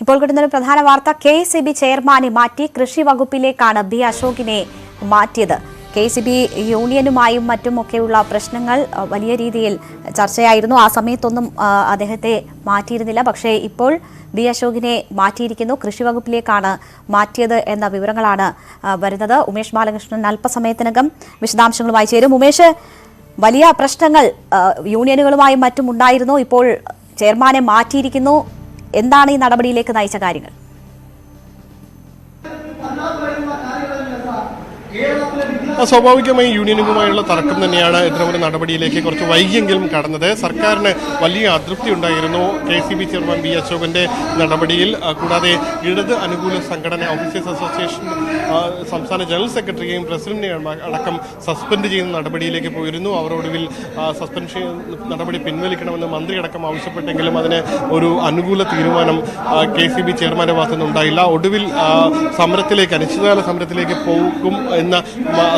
ഇപ്പോൾ കിട്ടുന്ന ഒരു പ്രധാന വാർത്ത KCB ചെയർമാനെ മാറ്റി കൃഷി വകുപ്പിലേക്കാണ് ബി അശോകിനെ മാറ്റിയത്. KCB യൂണിയനുമായും മറ്റുമൊക്കെയുള്ള പ്രശ്നങ്ങൾ വലിയ രീതിയിൽ ചർച്ചയായിരുന്നു. ആ സമയത്തൊന്നും അദ്ദേഹത്തെ മാറ്റിയിരുന്നില്ല. പക്ഷേ ഇപ്പോൾ ബി അശോകിനെ മാറ്റിയിരിക്കുന്നു. കൃഷി വകുപ്പിലേക്കാണ് മാറ്റിയത് എന്ന വിവരങ്ങളാണ് വരുന്നത്. ഉമേഷ് ബാലകൃഷ്ണൻ അല്പസമയത്തിനകം വിശദാംശങ്ങളുമായി ചേരും. ഉമേഷ്, വലിയ പ്രശ്നങ്ങൾ യൂണിയനുകളുമായും മറ്റും ഉണ്ടായിരുന്നു. ഇപ്പോൾ ചെയർമാനെ മാറ്റിയിരിക്കുന്നു. എന്താണ് ഈ നടപടിയിലേക്ക് നയിച്ച കാര്യങ്ങൾ? സ്വാഭാവികമായി യൂണിയനുകളുമായുള്ള തർക്കം തന്നെയാണ് ഇത്തരമൊരു നടപടിയിലേക്ക് കുറച്ച് വൈകിയെങ്കിലും കടന്നത്. സർക്കാരിന് വലിയ അതൃപ്തി ഉണ്ടായിരുന്നു KCB ചെയർമാൻ ബി അശോകന്റെ നടപടിയിൽ. കൂടാതെ ഇടത് അനുകൂല സംഘടന ഓഫീസേഴ്സ് അസോസിയേഷൻ സംസ്ഥാന ജനറൽ സെക്രട്ടറിയെയും പ്രസിഡന്റിനെയും അടക്കം സസ്പെൻഡ് ചെയ്യുന്ന നടപടിയിലേക്ക് പോയിരുന്നു. അവർ ഒടുവിൽ സസ്പെൻഷൻ നടപടി പിൻവലിക്കണമെന്ന് മന്ത്രി അടക്കം ആവശ്യപ്പെട്ടെങ്കിലും അതിന് ഒരു അനുകൂല തീരുമാനം KCB ചെയർമാന്റെ ഭാഗത്തുനിന്നുണ്ടായില്ല. ഒടുവിൽ സമരത്തിലേക്ക്, അനിശ്ചിതകാല സമരത്തിലേക്ക് പോകും എന്ന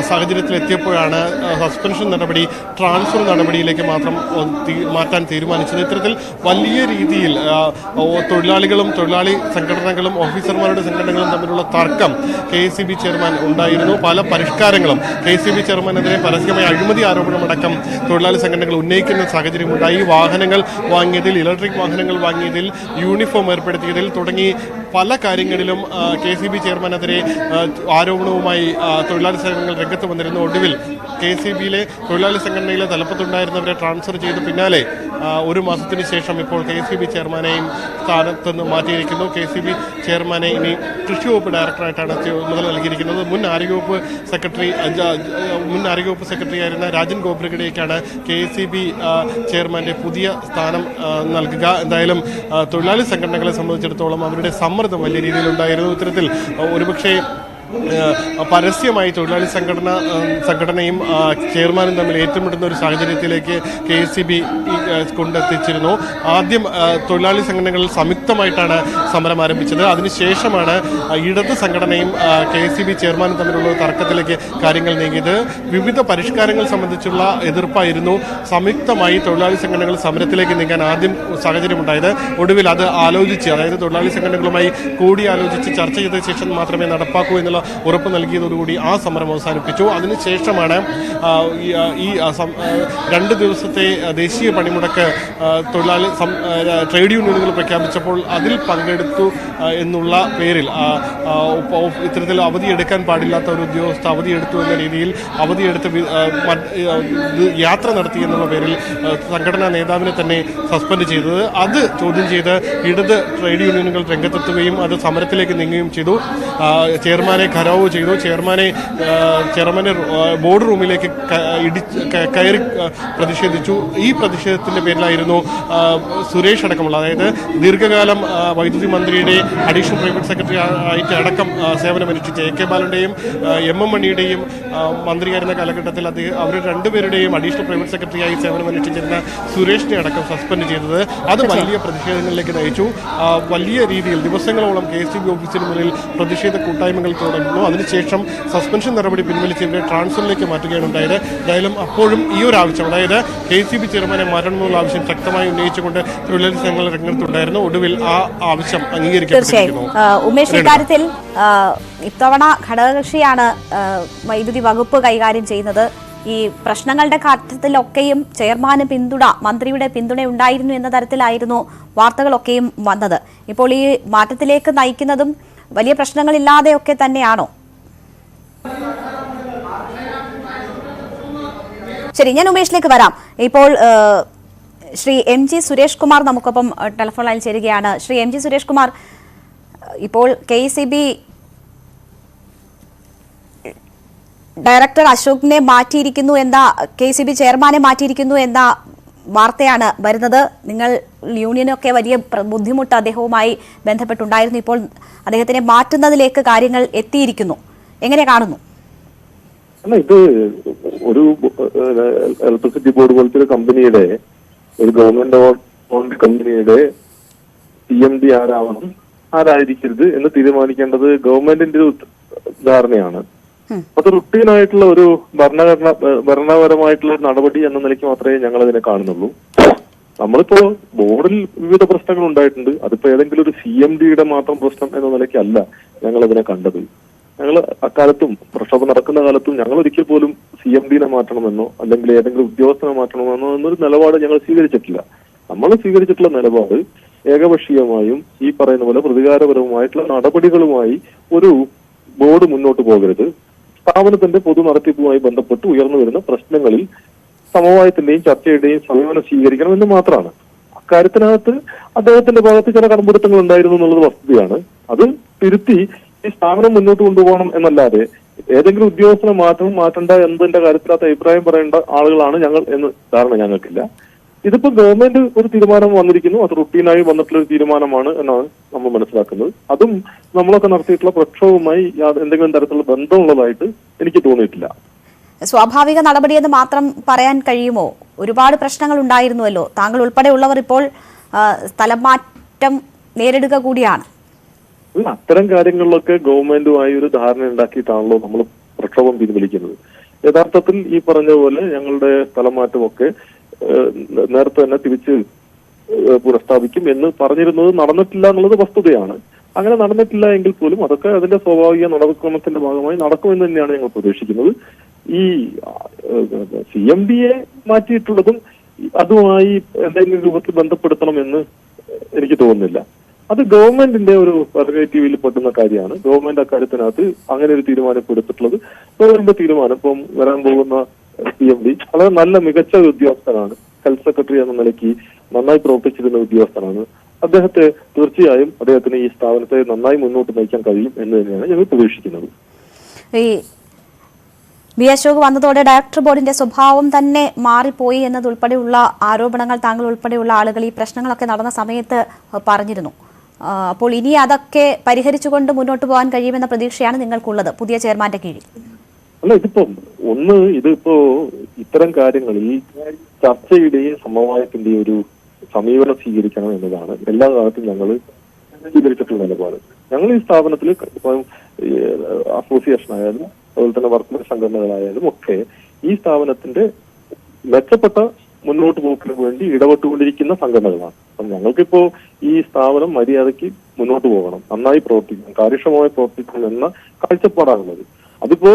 സാഹചര്യത്തിലെത്തിയപ്പോഴാണ് സസ്പെൻഷൻ നടപടി ട്രാൻസ്ഫർ നടപടിയിലേക്ക് മാത്രം മാറ്റാൻ തീരുമാനിച്ചത്. ഇത്തരത്തിൽ വലിയ രീതിയിൽ തൊഴിലാളികളും തൊഴിലാളി സംഘടനകളും ഓഫീസർമാരുടെ സംഘടനകളും തമ്മിലുള്ള തർക്കം KCB ചെയർമാൻ ഉണ്ടായിരുന്നു. പല പരിഷ്കാരങ്ങളും KCB ചെയർമാനെതിരെ പരസ്യമായ അഴിമതി ആരോപണമടക്കം തൊഴിലാളി സംഘടനകൾ ഉന്നയിക്കുന്ന സാഹചര്യമുണ്ടായി. വാഹനങ്ങൾ വാങ്ങിയതിൽ, ഇലക്ട്രിക് വാഹനങ്ങൾ വാങ്ങിയതിൽ, യൂണിഫോം ഏർപ്പെടുത്തിയതിൽ തുടങ്ങി പല കാര്യങ്ങളിലും KCB ചെയർമാനെതിരെ ആരോപണവുമായി തൊഴിലാളി സംഘടനകൾ രംഗത്ത് വന്നിരുന്നു. ഒടുവിൽ KCBയിലെ തൊഴിലാളി സംഘടനയിലെ തലപ്പത്തുണ്ടായിരുന്നവരെ ട്രാൻസ്ഫർ ചെയ്ത് പിന്നാലെ ഒരു മാസത്തിന് ശേഷം ഇപ്പോൾ KCB ചെയർമാനെയും സ്ഥാനത്ത് നിന്ന് മാറ്റിയിരിക്കുന്നു. KCB ചെയർമാനെ ഇനി കൃഷി വകുപ്പ് ഡയറക്ടറായിട്ടാണ് ചുമതല നൽകിയിരിക്കുന്നത്. മുൻ ആരോഗ്യവകുപ്പ് സെക്രട്ടറി ആയിരുന്ന രാജൻ ഗോബ്രിഗഡേക്കാണ് KCB ചെയർമാന്റെ പുതിയ സ്ഥാനം നൽകുക. എന്തായാലും തൊഴിലാളി സംഘടനകളെ സംബന്ധിച്ചിടത്തോളം അവരുടെ സമ്മർദ്ദം വലിയ രീതിയിലുണ്ടായിരുന്നു. ഇത്തരത്തിൽ ഒരുപക്ഷെ പരസ്യമായി തൊഴിലാളി സംഘടനയും ചെയർമാനും തമ്മിൽ ഏറ്റുമുട്ടുന്ന ഒരു സാഹചര്യത്തിലേക്ക് KCB കൊണ്ടെത്തിച്ചിരുന്നു. ആദ്യം തൊഴിലാളി സംഘടനകൾ സംയുക്തമായിട്ടാണ് സമരം ആരംഭിച്ചത്. അതിനുശേഷമാണ് ഇടത് സംഘടനയും KCB ചെയർമാനും തമ്മിലുള്ള തർക്കത്തിലേക്ക് കാര്യങ്ങൾ നീങ്ങിയത്. വിവിധ പരിഷ്കാരങ്ങൾ സംബന്ധിച്ചുള്ള എതിർപ്പായിരുന്നു സംയുക്തമായി തൊഴിലാളി സംഘടനകൾ സമരത്തിലേക്ക് നീങ്ങാൻ ആദ്യം സാഹചര്യമുണ്ടായത്. ഒടുവിൽ അത് ആലോചിച്ച്, അതായത് തൊഴിലാളി സംഘടനകളുമായി കൂടിയാലോചിച്ച് ചർച്ച ചെയ്ത ശേഷം മാത്രമേ നടപ്പാക്കൂ എന്നുള്ള ഉറപ്പ് നൽകിയതോടുകൂടി ആ സമരം അവസാനിപ്പിച്ചു. അതിനുശേഷമാണ് ഈ 2 ദിവസത്തെ ദേശീയ പണിമുടക്ക് തൊഴിലാളി ട്രേഡ് യൂണിയനുകൾ പ്രഖ്യാപിച്ചപ്പോൾ അതിൽ പങ്കെടുത്തു എന്നുള്ള പേരിൽ ഇത്തരത്തിൽ അവധിയെടുക്കാൻ പാടില്ലാത്ത ഒരു ഉദ്യോഗസ്ഥ അവധിയെടുത്തു എന്ന രീതിയിൽ അവധിയെടുത്ത് യാത്ര നടത്തി എന്നുള്ള പേരിൽ സംഘടനാ നേതാവിനെ തന്നെ സസ്പെൻഡ് ചെയ്തത്. അത് ചോദ്യം ചെയ്ത് ഇടത് ട്രേഡ് യൂണിയനുകൾ രംഗത്തെത്തുകയും അത് സമരത്തിലേക്ക് നീങ്ങുകയും ചെയ്തു. ചെയർമാനെ ഖരാവോ ചെയ്തു. ചെയർമാനെ ബോർഡ് റൂമിലേക്ക് കയറി പ്രതിഷേധിച്ചു. ഈ പ്രതിഷേധത്തിന്റെ പേരിലായിരുന്നു സുരേഷ് അടക്കമുള്ള, അതായത് ദീർഘകാലം വൈദ്യുതി മന്ത്രിയുടെ അഡീഷണൽ പ്രൈവറ്റ് സെക്രട്ടറി ആയിട്ട് അടക്കം സേവനമനുഷ്ഠിച്ച AK ബാലന്റെയും MM മണിയുടെയും മന്ത്രിയായിരുന്ന കാലഘട്ടത്തിൽ അവർ രണ്ടുപേരുടെയും അഡീഷണൽ പ്രൈവറ്റ് സെക്രട്ടറിയായി സേവനമനുഷ്ഠിച്ചിരുന്ന സുരേഷിനെ അടക്കം സസ്പെൻഡ് ചെയ്തത് അത് വലിയ പ്രതിഷേധങ്ങളിലേക്ക് നയിച്ചു. വലിയ രീതിയിൽ ദിവസങ്ങളോളം KCB ഓഫീസിന് മുന്നിൽ പ്രതിഷേധ കൂട്ടായ്മകൾ തുടർന്നു. അതിനുശേഷം സസ്പെൻഷൻ നടപടി പിൻവലിച്ച് ഇവരെ ട്രാൻസ്ഫറിലേക്ക് മാറ്റുകയാണ് ഉണ്ടായത്. എന്തായാലും അപ്പോഴും ഈ ഒരു ആവശ്യം, അതായത് KCB ചെയർമാനെ മാറ്റണമെന്നുള്ള ആവശ്യം ശക്തമായി ഉന്നയിച്ചുകൊണ്ട് തൊഴിലാളി സംഘങ്ങൾ രംഗത്തുണ്ടായിരുന്നു. ഒടുവിൽ ആ ആവശ്യം അംഗീകരിക്കപ്പെട്ടിരിക്കുന്നു. ഉമേഷ്, ഇക്കാര്യത്തിൽ ഇത്തവണ ഘടകകക്ഷിയാണ് വൈദ്യുതി വകുപ്പ് കൈകാര്യം ചെയ്യുന്നത്. ഈ പ്രശ്നങ്ങളുടെ ഘട്ടത്തിലൊക്കെയും ചെയർമാന് മന്ത്രിയുടെ പിന്തുണ ഉണ്ടായിരുന്നു എന്ന തരത്തിലായിരുന്നു വാർത്തകളൊക്കെയും വന്നത്. ഇപ്പോൾ ഈ മാറ്റത്തിലേക്ക് നയിക്കുന്നതും വലിയ പ്രശ്നങ്ങളില്ലാതെയൊക്കെ തന്നെയാണോ? ശരി, ഞാൻ ഉമേഷിലേക്ക് വരാം. ഇപ്പോൾ ശ്രീ MG സുരേഷ് കുമാർ നമുക്കൊപ്പം ടെലിഫോൺ ലൈനിൽ ചേരുകയാണ്. ശ്രീ MG സുരേഷ് കുമാർ, ഇപ്പോൾ KCB ഡയറക്ടർ അശോകിനെ മാറ്റിയിരിക്കുന്നു എന്ന, KCB ചെയർമാനെ മാറ്റിയിരിക്കുന്നു എന്ന വാർത്തയാണ് വരുന്നത്. നിങ്ങൾ യൂണിയനൊക്കെ വലിയ ബുദ്ധിമുട്ട് അദ്ദേഹവുമായി ബന്ധപ്പെട്ടുണ്ടായിരുന്നു. ഇപ്പോൾ അദ്ദേഹത്തിനെ മാറ്റുന്നതിലേക്ക് കാര്യങ്ങൾ എത്തിയിരിക്കുന്നു. എങ്ങനെ കാണുന്നു? ഇത് ഒരു ഇലക്ട്രിസിറ്റി ബോർഡ് പോലത്തെ ഒരു കമ്പനിയുടെ, ഒരു ഗവൺമെന്റ് ഓൺഡ് കമ്പനിയുടെ CMD ആരാവണം, ആരായിരിക്കരുത് എന്ന് തീരുമാനിക്കേണ്ടത് ഗവൺമെന്റിന്റെ ഒരു ധാരണയാണ്. അത് റുട്ടീനായിട്ടുള്ള ഒരു ഭരണപരമായിട്ടുള്ള നടപടി എന്ന നിലയ്ക്ക് മാത്രമേ ഞങ്ങൾ അതിനെ കാണുന്നുള്ളൂ. നമ്മളിപ്പോ ബോർഡിൽ വിവിധ പ്രശ്നങ്ങൾ ഉണ്ടായിട്ടുണ്ട്. അതിപ്പോ ഏതെങ്കിലും ഒരു CMDയുടെ മാത്രം പ്രശ്നം എന്ന നിലയ്ക്കല്ല ഞങ്ങൾ അതിനെ കണ്ടത്. ഞങ്ങൾ അക്കാലത്തും പ്രക്ഷോഭം നടക്കുന്ന കാലത്തും ഞങ്ങൾ ഒരിക്കൽ പോലും CMDനെ മാറ്റണമെന്നോ അല്ലെങ്കിൽ ഏതെങ്കിലും ഉദ്യോഗസ്ഥനെ മാറ്റണമെന്നോ എന്നൊരു നിലപാട് ഞങ്ങൾ സ്വീകരിച്ചിട്ടില്ല. നമ്മൾ സ്വീകരിച്ചിട്ടുള്ള നിലപാട് ഏകപക്ഷീയമായും ഈ പറയുന്ന പോലെ പ്രതികാരപരവുമായിട്ടുള്ള നടപടികളുമായി ഒരു ബോർഡ് മുന്നോട്ട് പോകരുത്. സ്ഥാപനത്തിന്റെ പൊതു നടത്തിപ്പുമായി ബന്ധപ്പെട്ട് ഉയർന്നു വരുന്ന പ്രശ്നങ്ങളിൽ സമവായത്തിന്റെയും ചർച്ചയുടെയും സമീപനം സ്വീകരിക്കണം എന്ന് മാത്രമാണ്. അക്കാര്യത്തിനകത്ത് അദ്ദേഹത്തിന്റെ ഭാഗത്ത് ചില കടമ്പുറത്തങ്ങൾ ഉണ്ടായിരുന്നു എന്നുള്ളത് വസ്തുതയാണ്. അത് തിരുത്തി ഈ സ്ഥാപനം മുന്നോട്ട് കൊണ്ടുപോകണം എന്നല്ലാതെ ഏതെങ്കിലും ഉദ്യോഗസ്ഥനെ മാറ്റണ്ട എന്നതിന്റെ കാര്യത്തിനകത്ത് അഭിപ്രായം പറയേണ്ട ആളുകളാണ് ഞങ്ങൾ എന്ന് ധാരണ ഞങ്ങൾക്കില്ല. ഇതിപ്പോ ഗവൺമെന്റ് ഒരു തീരുമാനം വന്നിരിക്കുന്നു, അത് റുട്ടീനായി വന്നിട്ടുള്ള ഒരു തീരുമാനമാണ് എന്നാണ് നമ്മൾ മനസ്സിലാക്കുന്നത്. അതും നമ്മളൊക്കെ നടത്തിയിട്ടുള്ള പ്രക്ഷോഭവുമായി എന്തെങ്കിലും തരത്തിലുള്ള ബന്ധമുള്ളതായിട്ട് എനിക്ക് തോന്നിയിട്ടില്ല. സ്വാഭാവിക നടപടിയെന്ന് മാത്രം പറയാൻ കഴിയുമോ? ഒരുപാട് പ്രശ്നങ്ങൾ ഉണ്ടായിരുന്നുവല്ലോ. താങ്കൾ ഉൾപ്പെടെയുള്ളവർ ഇപ്പോൾ സ്ഥലം മാറ്റം നേരിടുക കൂടിയാണ്. അത്തരം കാര്യങ്ങളിലൊക്കെ ഗവൺമെന്റുമായി ഒരു ധാരണ ഉണ്ടാക്കിയിട്ടാണല്ലോ നമ്മൾ പ്രക്ഷോഭം പിൻവലിക്കുന്നത്. യഥാർത്ഥത്തിൽ ഈ പറഞ്ഞ പോലെ ഞങ്ങളുടെ സ്ഥലം മാറ്റമൊക്കെ നേരത്തെ തന്നെ തിരിച്ച് പുനഃസ്ഥാപിക്കും എന്ന് പറഞ്ഞിരുന്നത് നടന്നിട്ടില്ല എന്നുള്ളത് വസ്തുതയാണ്. അങ്ങനെ നടന്നിട്ടില്ല എങ്കിൽ പോലും അതൊക്കെ അതിന്റെ സ്വാഭാവിക നടപടിക്രമത്തിന്റെ ഭാഗമായി നടക്കുമെന്ന് തന്നെയാണ് ഞങ്ങൾ പ്രതീക്ഷിക്കുന്നത്. ഈ CMDയെ മാറ്റിയിട്ടുള്ളതും അതുമായി എന്തെങ്കിലും രൂപത്തിൽ ബന്ധപ്പെടുത്തണമെന്ന് എനിക്ക് തോന്നുന്നില്ല. അത് ഗവൺമെന്റിന്റെ ഒരു പെർവേറ്റീവിൽ പെട്ടുന്ന കാര്യമാണ്. ഗവൺമെന്റ് അക്കാര്യത്തിനകത്ത് അങ്ങനെ ഒരു തീരുമാനം എടുത്തിട്ടുള്ളത് ഗവൺമെന്റ് തീരുമാനം. ഇപ്പം വരാൻ പോകുന്ന CMD വളരെ നല്ല മികച്ച ഒരു ഉദ്യോഗസ്ഥനാണ്. ഹെൽത്ത് സെക്രട്ടറി എന്ന നിലയ്ക്ക് നന്നായി പ്രവർത്തിച്ചിരുന്ന ഉദ്യോഗസ്ഥനാണ്. അദ്ദേഹത്തെ തീർച്ചയായും അദ്ദേഹത്തിന് ഈ സ്ഥാപനത്തെ നന്നായി മുന്നോട്ട് നയിക്കാൻ കഴിയും എന്ന് തന്നെയാണ് ഞങ്ങൾ പ്രതീക്ഷിക്കുന്നത്. ഈ ബി അശോക് വന്നതോടെ ഡയറക്ടർ ബോർഡിന്റെ സ്വഭാവം തന്നെ മാറിപ്പോയി എന്നതുൾപ്പെടെയുള്ള ആരോപണങ്ങൾ താങ്കൾ ഉൾപ്പെടെയുള്ള ആളുകൾ ഈ പ്രശ്നങ്ങളൊക്കെ നടന്ന സമയത്ത് പറഞ്ഞിരുന്നു. അപ്പോൾ ഇനി അതൊക്കെ പരിഹരിച്ചുകൊണ്ട് മുന്നോട്ട് പോകാൻ കഴിയുമെന്ന പ്രതീക്ഷയാണ് നിങ്ങൾക്കുള്ളത് പുതിയ ചെയർമാന്റെ കീഴിൽ? അല്ല, ഇതിപ്പോ ഇത്തരം കാര്യങ്ങളിൽ ചർച്ചയുടെയും സമവായത്തിന്റെയും ഒരു സമീപനം സ്വീകരിക്കണം എന്നതാണ് എല്ലാ കാലത്തും ഞങ്ങൾ സ്വീകരിച്ചിട്ടുള്ള നിലപാട്. ഞങ്ങൾ ഈ സ്ഥാപനത്തിൽ അസോസിയേഷൻ ആയാലും അതുപോലെ തന്നെ വർക്കർ സംഘടനകളായാലും ഒക്കെ ഈ സ്ഥാപനത്തിന്റെ മെച്ചപ്പെട്ട മുന്നോട്ട് പോക്കിന് വേണ്ടി ഇടപെട്ടുകൊണ്ടിരിക്കുന്ന സംഘടനകളാണ്. അപ്പം ഞങ്ങൾക്കിപ്പോ ഈ സ്ഥാപനം മര്യാദയ്ക്ക് മുന്നോട്ട് പോകണം, നന്നായി പ്രവർത്തിക്കണം, കാര്യക്ഷമമായി പ്രവർത്തിക്കണം എന്ന കാഴ്ചപ്പാടാണുള്ളത്. അതിപ്പോ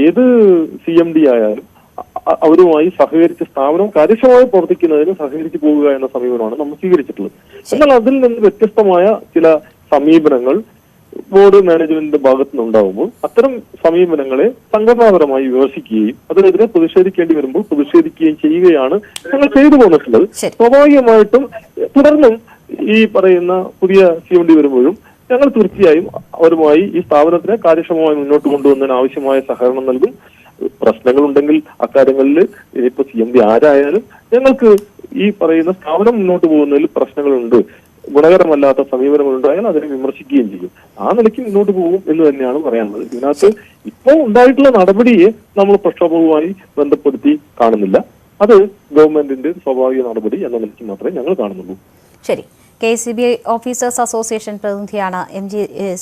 ഏത് CMD ആയാലും അവരുമായി സഹകരിച്ച് സ്ഥാപനം കാര്യക്ഷമമായി പ്രവർത്തിക്കുന്നതിന് സഹകരിച്ച് പോകുക എന്ന സമീപനമാണ് നമ്മൾ സ്വീകരിച്ചിട്ടുള്ളത്. എന്നാൽ അതിൽ നിന്ന് വ്യത്യസ്തമായ ചില സമീപനങ്ങൾ ബോർഡ് മാനേജ്മെന്റിന്റെ ഭാഗത്തു നിന്നുണ്ടാകുമ്പോൾ അത്തരം സമീപനങ്ങളെ സംഘടനാപരമായി വിമർശിക്കുകയും അതിനെതിരെ പ്രതിഷേധിക്കേണ്ടി വരുമ്പോൾ പ്രതിഷേധിക്കുകയും ചെയ്യുകയാണ് ഞങ്ങൾ ചെയ്തു പോന്നിട്ടുള്ളത്. സ്വാഭാവികമായിട്ടും തുടർന്നും ഈ പറയുന്ന പുതിയ CMD വരുമ്പോഴും ഞങ്ങൾ തീർച്ചയായും അവരുമായി ഈ സ്ഥാപനത്തിനെ കാര്യക്ഷമമായി മുന്നോട്ട് കൊണ്ടുവന്നതിന് ആവശ്യമായ സഹകരണം നൽകും. പ്രശ്നങ്ങളുണ്ടെങ്കിൽ അക്കാര്യങ്ങളിൽ ഇനിയിപ്പോ CMD ആരായാലും ഞങ്ങൾക്ക് ഈ പറയുന്ന സ്ഥാപനം മുന്നോട്ട് പോകുന്നതിൽ പ്രശ്നങ്ങളുണ്ട്, ഗുണകരമല്ലാത്ത സമീപനങ്ങളുണ്ടായാൽ അതിനെ വിമർശിക്കുകയും ചെയ്യും. ആ നിലയ്ക്ക് മുന്നോട്ട് പോകും എന്ന് തന്നെയാണ് പറയാനുള്ളത്. ഇതിനകത്ത് ഇപ്പോൾ ഉണ്ടായിട്ടുള്ള നടപടിയെ നമ്മൾ പ്രക്ഷോഭവുമായി ബന്ധപ്പെടുത്തി കാണുന്നില്ല. അത് ഗവൺമെന്റിന്റെ സ്വാഭാവിക നടപടി എന്ന നിലയ്ക്ക് മാത്രമേ ഞങ്ങൾ കാണുന്നുള്ളൂ. ശരി. KCB ഓഫീസേഴ്സ് അസോസിയേഷൻ പ്രതിനിധിയാണ് MG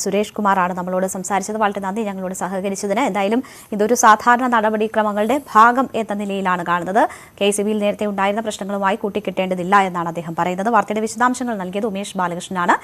സുരേഷ് കുമാറാണ് നമ്മളോട് സംസാരിച്ചത്. വളരെ നന്ദി ഞങ്ങളോട് സഹകരിച്ചതിന്. എന്തായാലും ഇതൊരു സാധാരണ നടപടിക്രമങ്ങളുടെ ഭാഗം എന്ന നിലയിലാണ് കാണുന്നത്. KCBയിൽ നേരത്തെ ഉണ്ടായിരുന്ന പ്രശ്നങ്ങളുമായി കൂട്ടിക്കിട്ടേണ്ടതില്ല എന്നാണ് അദ്ദേഹം പറയുന്നത്. വാർത്തയുടെ വിശദാംശങ്ങൾ നൽകിയത് ഉമേഷ് ബാലകൃഷ്ണനാണ്.